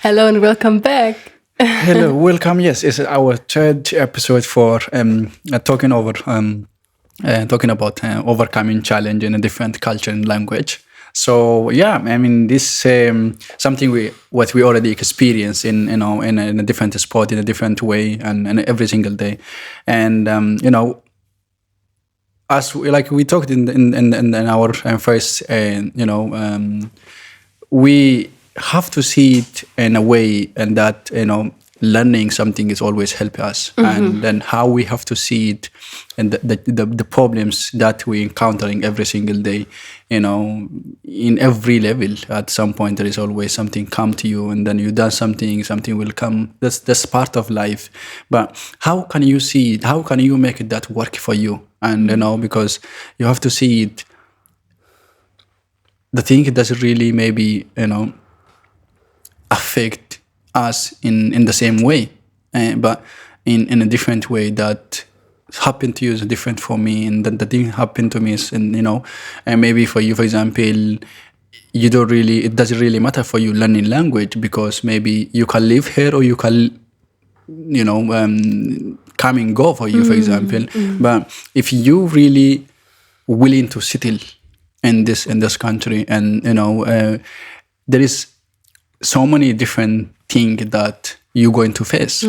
Hello and welcome back. Hello, welcome. Yes, it's our third episode for talking about overcoming challenge in a different culture and language. So yeah, I mean this something what we already experience in in a different spot in a different way and every single day, and as we talked in our first we have to see it in a way and that learning something is always help us, and then how we have to see it and the problems that we encountering every single day, in every level. At some point there is always something come to you, and then you done something will come. That's part of life. But how can you see it? How can you make it that work for you? And because you have to see it, the thing doesn't really maybe affect us in the same way, but in a different way that happened to you is different for me, and the thing happened to me is, and maybe for you, for example, it doesn't really matter for you learning language, because maybe you can live here or you can come and go for you, for example. But if you really willing to settle in this country, and there is so many different things that you're going to face.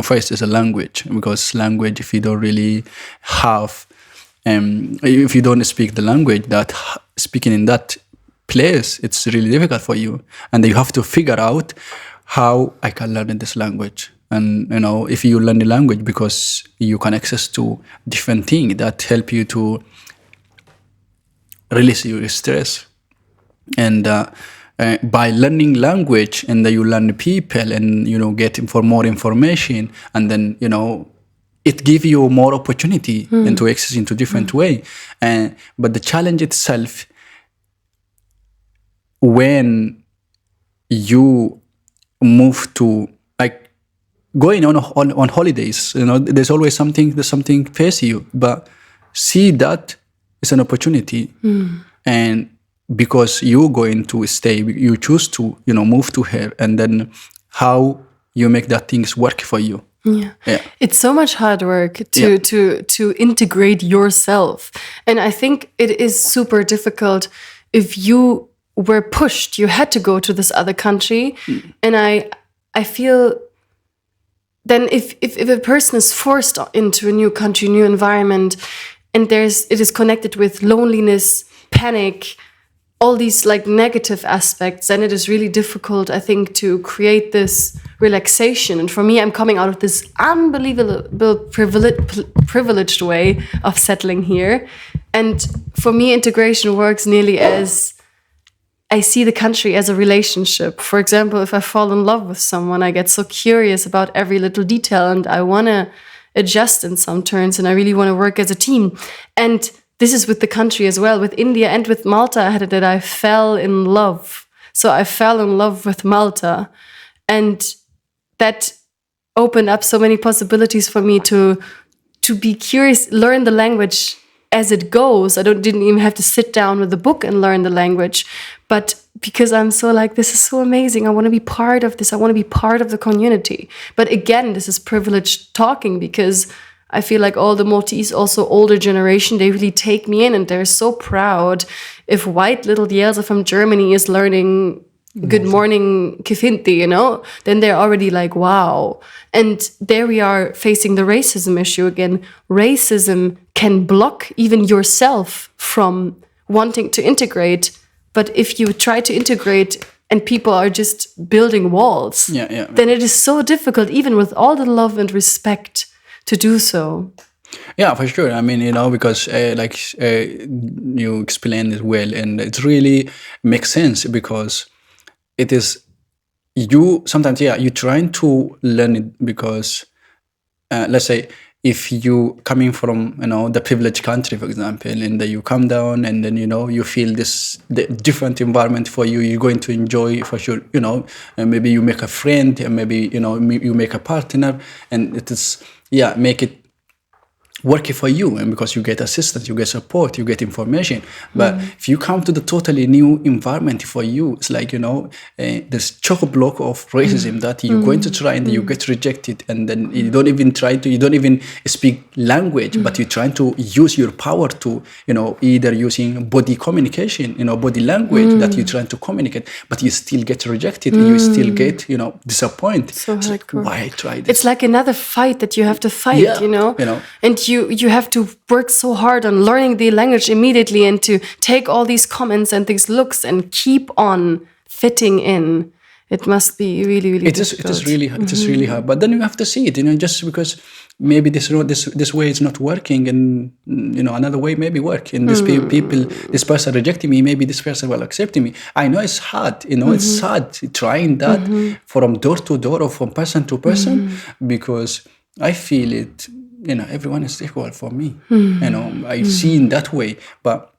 First is a language, because language, if you don't really have if you don't speak the language that speaking in that place, it's really difficult for you, and you have to figure out how I can learn this language. And if you learn the language, because you can access to different things that help you to release your stress. And by learning language, and then you learn the people, and get for more information, and then it gives you more opportunity and to access into different way. But the challenge itself, when you move to like going on holidays, there's always something face you, but see that it's an opportunity. And because you're going to stay, you choose to move to here, and then how you make that things work for you. It's so much hard work to integrate yourself, and I think it is super difficult if you were pushed, you had to go to this other country. And I feel then if a person is forced into a new country, new environment, and it is connected with loneliness, panic, all these like negative aspects, then it is really difficult, I think, to create this relaxation. And for me, I'm coming out of this unbelievable privileged way of settling here. And for me, integration works nearly as I see the country as a relationship. For example, if I fall in love with someone, I get so curious about every little detail, and I want to adjust in some turns, and I really want to work as a team. And this is with the country as well. With India and with Malta, I had it that I fell in love. So I fell in love with Malta. And that opened up so many possibilities for me to be curious, learn the language as it goes. I didn't even have to sit down with a book and learn the language. But because I'm so like, this is so amazing, I want to be part of this. I want to be part of the community. But again, this is privileged talking, because I feel like all the Maltese, also older generation, they really take me in, and they're so proud. If white little Yelza from Germany is learning good morning Kifinti, then they're already like, wow. And there we are facing the racism issue again. Racism can block even yourself from wanting to integrate. But if you try to integrate and people are just building walls, then it is so difficult, even with all the love and respect, to do so. Yeah, for sure. I mean, because you explained it well, and it really makes sense, because it is you sometimes, you're trying to learn it, because let's say if you coming from the privileged country, for example, and then you come down, and then you feel the different environment for you, you're going to enjoy for sure, and maybe you make a friend, and maybe you make a partner, and it is make it working for you, and because you get assistance, you get support, you get information. But if you come to the totally new environment for you, it's like, this chock-a-block of racism that you're going to try and you get rejected, and then you don't even speak language, but you're trying to use your power to, either using body communication, body language that you're trying to communicate, but you still get rejected, and you still get, disappointed. So It's like, hardcore. why try this? It's like another fight that you have to fight, Yeah, and you have to work so hard on learning the language immediately, and to take all these comments and these looks and keep on fitting in. It must be really, really difficult. It is really hard. But then you have to see it, just because maybe this way is not working, and another way maybe work. And this person rejecting me, maybe this person will accept me. I know it's hard, it's hard trying that from door to door or from person to person, because I feel it. Everyone is equal for me. I've seen that way, but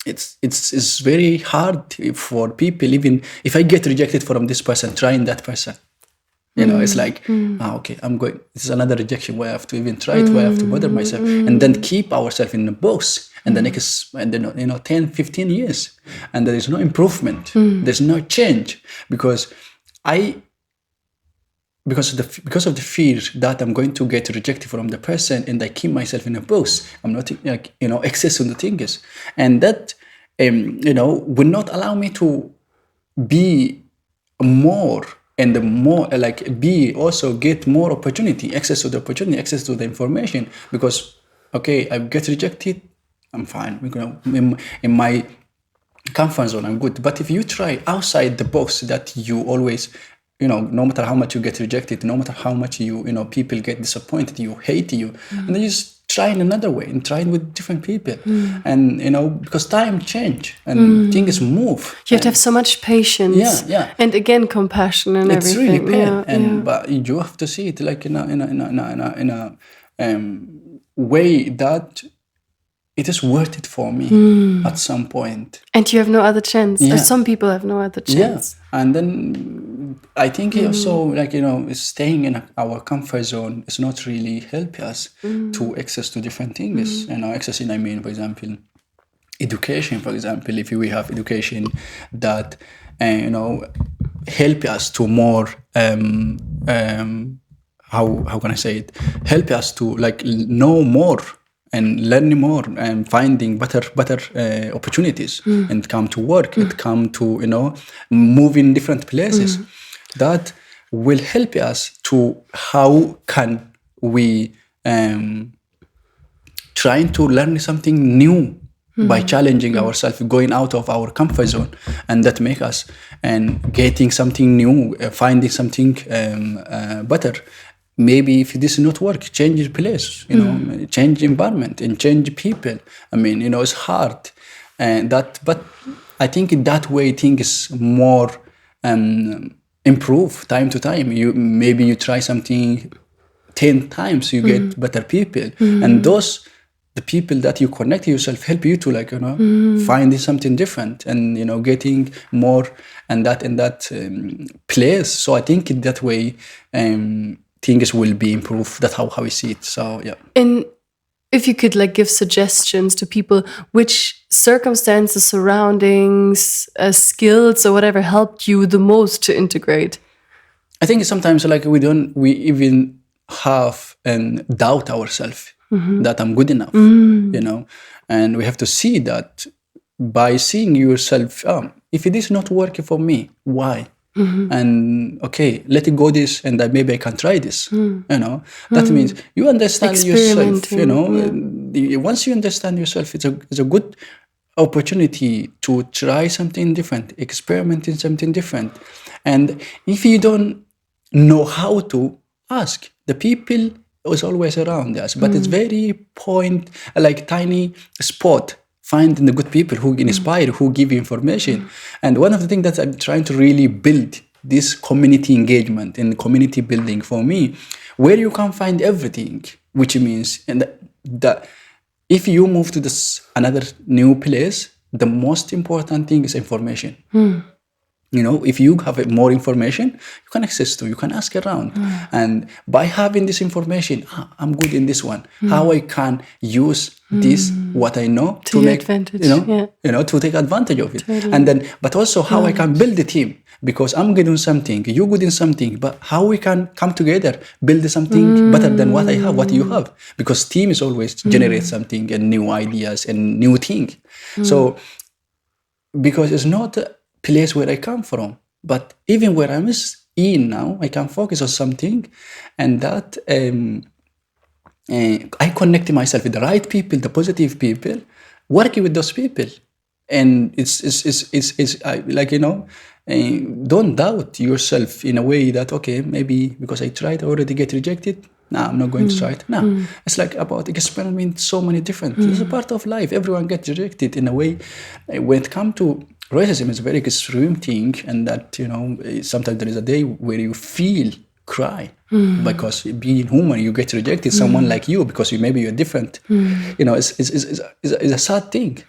it's very hard for people. Even if I get rejected from this person, trying that person, it's like, okay, I'm going. This is another rejection. Why I have to even try it? Why I have to bother myself? And then keep ourselves in the box. And the next, 10, 15 years, and there is no improvement. There's no change, because of the fear that I'm going to get rejected from the person, and I keep myself in a box. I'm not, access on the things, and that, will not allow me to be more and more, be also get more opportunity, access to the opportunity, access to the information. Because, okay, I get rejected, I'm fine. In my comfort zone, I'm good. But if you try outside the box, that you always, no matter how much you get rejected, no matter how much people get disappointed, you hate you, and then you just try in another way and try it with different people. And, because time change and things move. You have to have so much patience. Yeah. And again, compassion and It's everything. really pain. But you have to see it like in a way that it is worth it for me at some point. And you have no other chance. Yeah. Some people have no other chance. Yeah. And then I think also, staying in our comfort zone is not really help us to access to different things. Accessing, for example, education. For example, if we have education that, help us to more, how can I say it? Help us to know more and learning more and finding better opportunities, and come to work, and come to, move in different places. That will help us to how can we trying to learn something new by challenging ourselves, going out of our comfort zone, and that make us and getting something new, finding something better. Maybe if this does not work, change your place, change environment and change people. It's hard, but I think in that way things more improve time to time. You try something 10 times, you get better people, and the people that you connect yourself help you to find something different, and getting more and that in that place. So I think in that way things will be improved. That's how I see it. So yeah. And if you could give suggestions to people, which circumstances, surroundings, skills or whatever helped you the most to integrate? I think sometimes we even have and doubt ourselves that I'm good enough, and we have to see that by seeing yourself, if it is not working for me, why? And okay, let it go this, and maybe I can try this. That means you understand yourself. Once you understand yourself, it's a good opportunity to try something different, experiment in something different. And if you don't know how to ask, the people is always around us, but it's very tiny spot. Finding the good people who inspire, who give you information. And one of the things that I'm trying to really build, this community engagement and community building for me, where you can find everything, which means that if you move to this another new place, the most important thing is information. If you have more information, you can access to, you can ask around. And by having this information, I'm good in this one. How I can use this, what I know, to your make, advantage. To take advantage of it. Totally. And then, but also how I can build a team, because I'm good in something, you're good in something, but how we can come together, build something better than what I have, what you have. Because team is always generate something and new ideas and new thing. So, because it's not a place where I come from, but even where I'm in now, I can focus on something, and that I connect myself with the right people, the positive people, working with those people. And it's like, don't doubt yourself in a way that, okay, maybe because I tried, I already get rejected. No, I'm not going to try it. No, it's like about experiment, so many different. It's a part of life. Everyone gets rejected in a way. When it comes to racism, it's a very extreme thing, and that, sometimes there is a day where you feel cry because being human, you get rejected. Someone like you, because maybe you're different. It's a sad thing,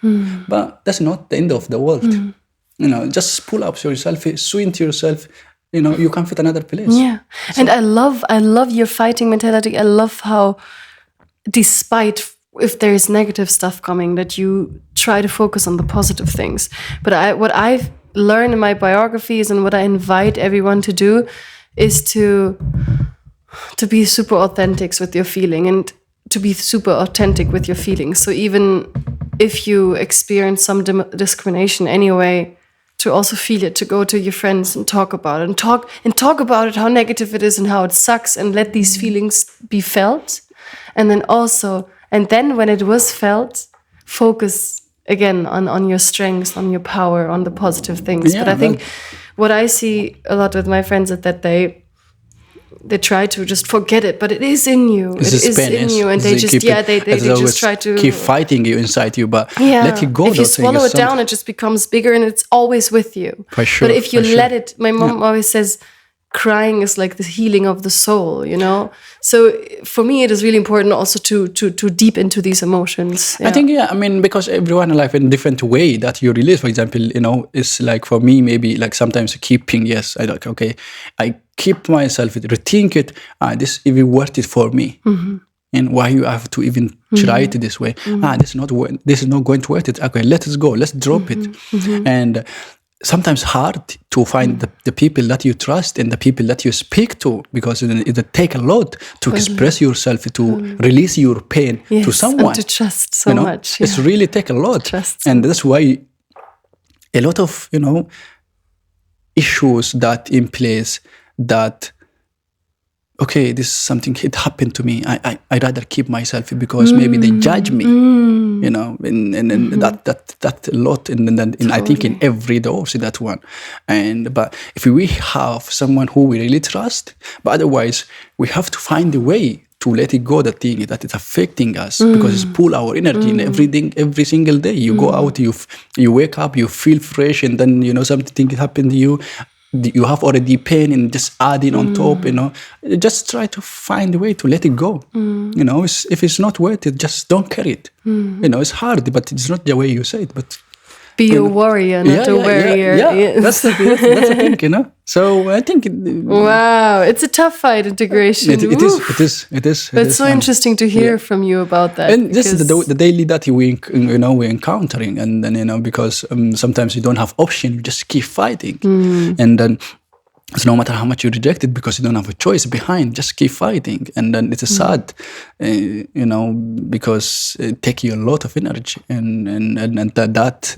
but that's not the end of the world. Just pull up yourself, swing to yourself. You can fit another place. Yeah, so, and I love your fighting mentality. I love how, despite if there is negative stuff coming, that you try to focus on the positive things. But what I've learned in my biographies and what I invite everyone to do is to be super authentic with your feeling, and to be super authentic with your feelings. So even if you experience some discrimination anyway, to also feel it, to go to your friends and talk about it, and talk about it, how negative it is and how it sucks, and let these feelings be felt. And then when it was felt, focus again on your strengths, on your power, on the positive things. Yeah, but I think what I see a lot with my friends is that they try to just forget it, but it is in you. It is in you, and they just try to keep fighting you inside you. But let it go. If you swallow it down, it just becomes bigger, and it's always with you. For sure. But if you let it, my mom always says, crying is like the healing of the soul. So for me, it is really important also to deep into these emotions. I think, because everyone alive in a different way that you release. For example, it's like, for me, maybe like sometimes keeping, I keep myself, rethink it, this even worth it for me. And why you have to even try it this way? This is not going to worth it. Okay, let us go, let's drop it. And sometimes hard to find the people that you trust and the people that you speak to, because it takes a lot to express yourself, to release your pain to someone. And to trust so much. It's really take a lot. And that's why a lot of, issues that in place that, okay, this is something, it happened to me. I'd rather keep myself because maybe they judge me, and that a lot. And I think in every door, see that one. But if we have someone who we really trust, but otherwise we have to find a way to let it go, the thing that is affecting us, because it's pull our energy in every single day. You go out, you wake up, you feel fresh, and then, something happened to you. You have already pain, and just adding on top, just try to find a way to let it go. If it's not worth it, just don't carry it. It's hard, but it's not the way you say it. But be a warrior, not a warrior. Yeah. That's the thing, So I think. Wow, it's a tough fight, integration. It is. It's so interesting to hear from you about that. And this is the daily that we're encountering, and then because sometimes you don't have option, you just keep fighting, and then. So no matter how much you reject it, because you don't have a choice behind, just keep fighting. And then it's sad, because it takes you a lot of energy, and that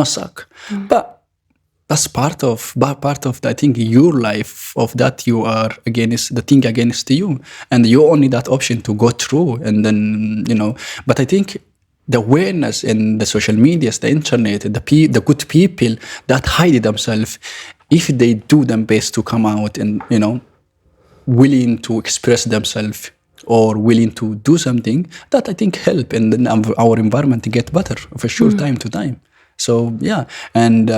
suck. But that's part of I think your life of that you are against the thing against you, and you only that option to go through, and then But I think the awareness in the social medias, the internet, the good people that hide themselves, if they do their best to come out and, willing to express themselves or willing to do something, that I think help, and then our environment to get better for sure, time to time. So, yeah. And,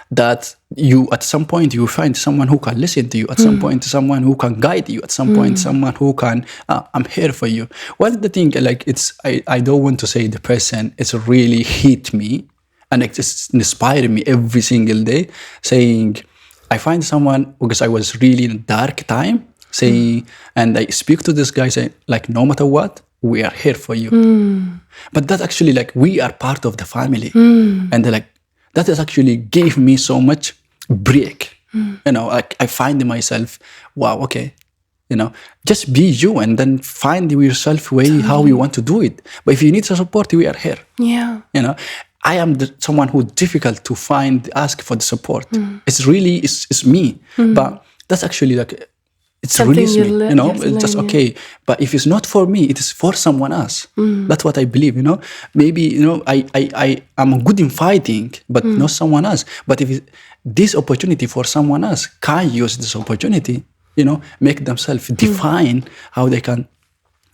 that you, at some point, you find someone who can listen to you, at some point, someone who can guide you, at some point, someone who can, I'm here for you. Well, the thing, like, I don't want to say the person, it's really hit me, And it just inspired me every single day, saying, I find someone, because I was really in a dark time, saying, and I speak to this guy, saying, like, no matter what, we are here for you. But that actually, like, we are part of the family. And they're like, that has actually gave me so much break. You know, I find myself, wow, okay, you know, just be you and then find yourself way how you want to do it. But if you need support, we are here. Yeah. You know, I am someone who's difficult to ask for the support. It's really, it's me. But that's actually like, it's Something released me, you know, you it's just learn, okay. But if it's not for me, it is for someone else. That's what I believe, you know. Maybe, you know, I'm good in fighting, but not someone else. But if this opportunity for someone else can use this opportunity, you know, make themselves define how they can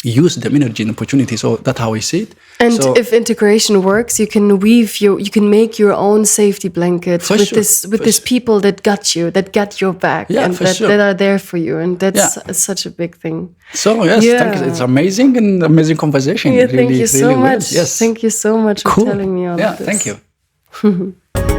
use the energy and opportunity. So that's how I see it. And so, if integration works, you can you can make your own safety blanket with these people that got you, that got your back, and that are there for you. And that's such a big thing. So yes, thank you. It's amazing and amazing conversation. Yeah, thank you so much. Yes. Thank you so much for telling me all of this. Yeah, thank you.